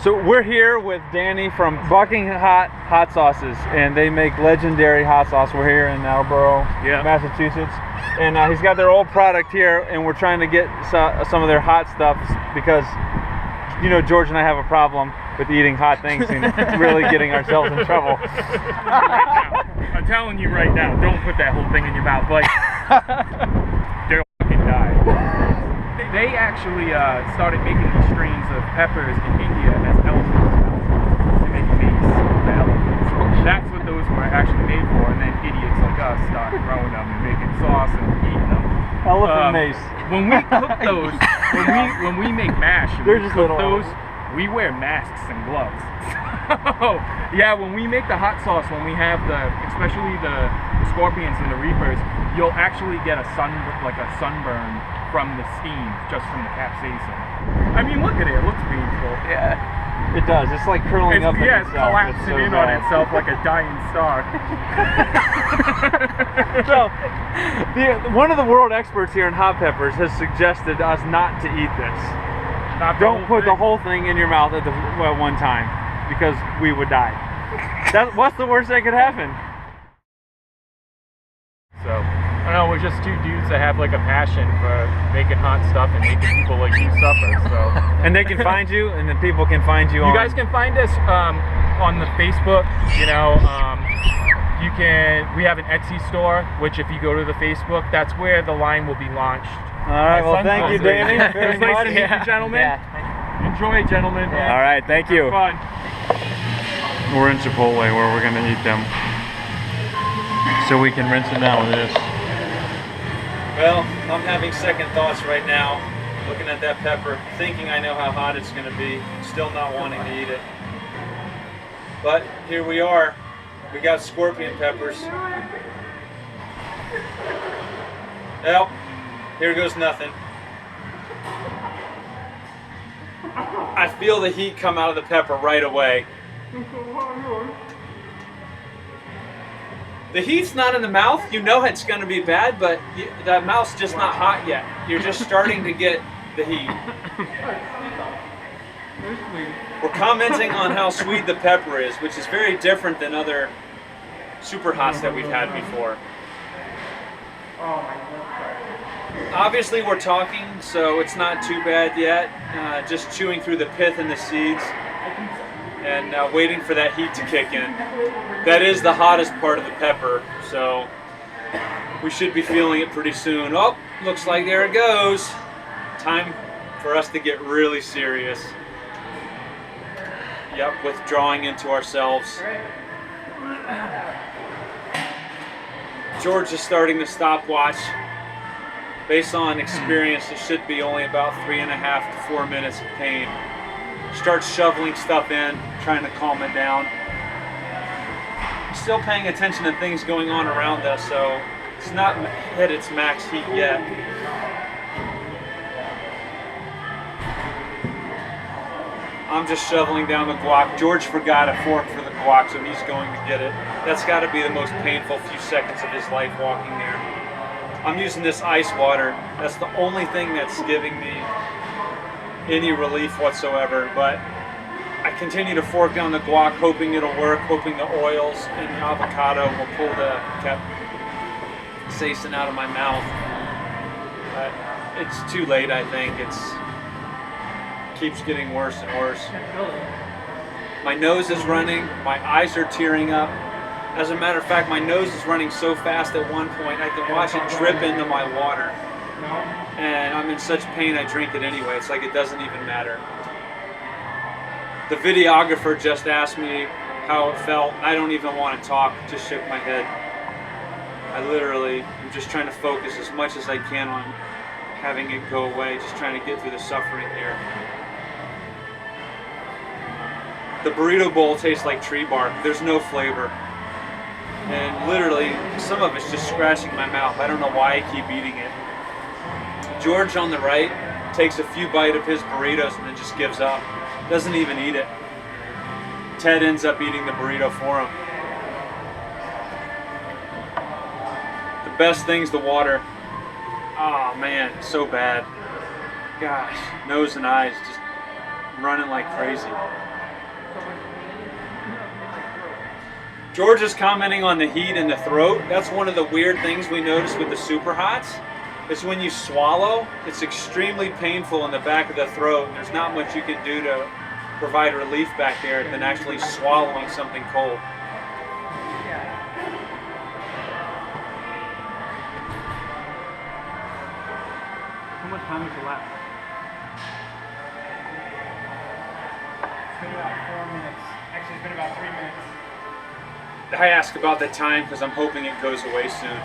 So we're here with Danny from Bucking Hot Sauces, and they make legendary hot sauce. We're here in Attleboro, Massachusetts, and he's got their old product here, and we're trying to get some of their hot stuff because, you know, George and I have a problem with eating hot things and really getting ourselves in trouble. I'm telling you right now, don't put that whole thing in your mouth. Like, they'll fucking die. They actually started making these strains of peppers in India as elephant to make mace for elephants. That's what those were actually made for, and then idiots like us started growing them and making sauce and eating them. Elephant mace. When we cook those, when we make mash, and they're just cook little those, we wear masks and gloves. So, yeah, when we make the hot sauce, when we have especially the scorpions and the reapers, you'll actually get a sunburn from the steam, just from the capsaicin. I mean, look at it. It looks painful. Yeah, it does. It's like curling up in it's itself. collapsing in on itself like a dying star. So, one of the world experts here in hot peppers has suggested us not to eat this. Don't put the whole thing in your mouth at one time, because we would die. What's the worst that could happen? So, I don't know, we're just two dudes that have like a passion for making hot stuff and making people like you suffer. So, and they can find you, and then people can find you. You guys can find us on the Facebook. You know, we have an Etsy store, which if you go to the Facebook, that's where the line will be launched. All right. Well, thank you, Danny. It was nice to meet you, gentlemen. Yeah. Enjoy, gentlemen. Yeah. All right. Thank you. Fun. We're in Chipotle where we're gonna eat them, so we can rinse it down with this. Well, I'm having second thoughts right now, looking at that pepper, thinking I know how hot it's gonna be, still not wanting to eat it. But here we are. We got scorpion peppers. Well, here goes nothing. I feel the heat come out of the pepper right away. The heat's not in the mouth. You know it's going to be bad, but the mouth's just not hot yet. You're just starting to get the heat. We're commenting on how sweet the pepper is, which is very different than other super hots that we've had before. Obviously we're talking, so it's not too bad yet. Just chewing through the pith and the seeds and waiting for that heat to kick in. That is the hottest part of the pepper, so we should be feeling it pretty soon. Oh, looks like there it goes. Time for us to get really serious. Yep, withdrawing into ourselves. George is starting the stopwatch. Based on experience, it should be only about 3.5 to 4 minutes of pain. Start shoveling stuff in, trying to calm it down. Still paying attention to things going on around us, so it's not hit its max heat yet. I'm just shoveling down the guac. George forgot a fork for the guac, so he's going to get it. That's got to be the most painful few seconds of his life walking there. I'm using this ice water. That's the only thing that's giving me any relief whatsoever, but I continue to fork down the guac, hoping it'll work, hoping the oils and the avocado will pull the capsaicin out of my mouth. But it's too late, I think. It keeps getting worse and worse. My nose is running, my eyes are tearing up. As a matter of fact, my nose is running so fast at one point I can watch it drip into my water. And I'm in such pain I drink it anyway. It's like it doesn't even matter. The videographer just asked me how it felt. I don't even want to talk, just shook my head. I literally am just trying to focus as much as I can on having it go away, just trying to get through the suffering here. The burrito bowl tastes like tree bark. There's no flavor. And literally, some of it's just scratching my mouth. I don't know why I keep eating it. George on the right takes a few bites of his burritos and then just gives up. Doesn't even eat it. Ted ends up eating the burrito for him. The best thing's the water. Oh man, so bad. Gosh, nose and eyes just running like crazy. George is commenting on the heat in the throat. That's one of the weird things we notice with the super hots. Is when you swallow, it's extremely painful in the back of the throat. There's not much you can do to provide relief back there than actually swallowing something cold. How much time is left? It's been about 4 minutes. Actually, it's been about 3 minutes. I ask about the time because I'm hoping it goes away soon.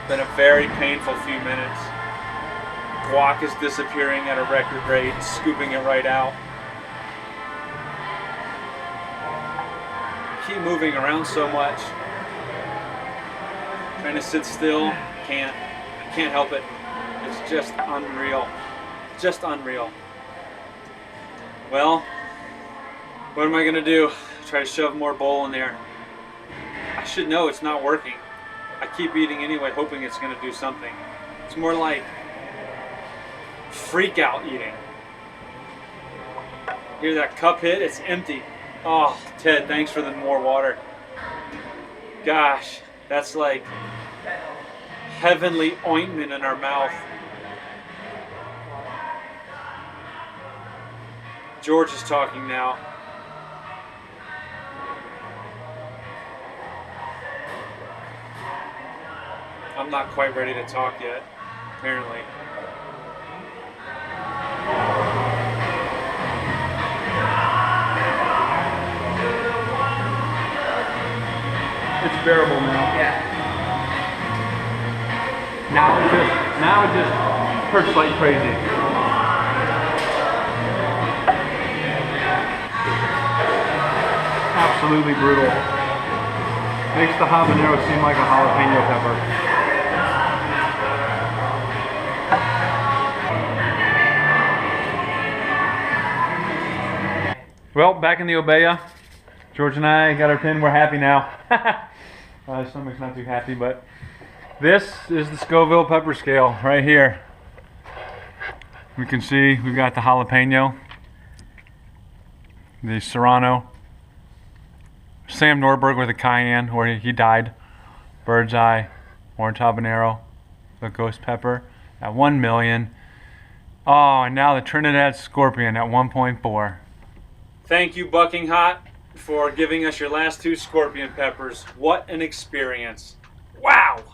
Been a very painful few minutes. Guac is disappearing at a record rate, scooping it right out. Keep moving around so much. Trying to sit still, can't. I can't help it. It's just unreal. Just unreal. Well, what am I gonna do? Try to shove more bowl in there. I should know it's not working. I keep eating anyway, hoping it's gonna do something. It's more like freak out eating. Hear that cup hit? It's empty. Oh, Ted, thanks for the more water. Gosh, that's like heavenly ointment in our mouth. George is talking now. I'm not quite ready to talk yet, apparently. It's bearable now. Yeah. Now it just hurts like crazy. Absolutely brutal. Makes the habanero seem like a jalapeno pepper. Well, back in the Obeya. George and I got our pin. We're happy now. Stomach's not too happy, but this is the Scoville pepper scale right here. We can see we've got the jalapeno, the serrano, Sam Norberg with a cayenne, where he died, bird's eye, orange habanero, the ghost pepper at 1 million. Oh, and now the Trinidad Scorpion at 1.4. Thank you, Bucking Hot, for giving us your last 2 scorpion peppers. What an experience. Wow!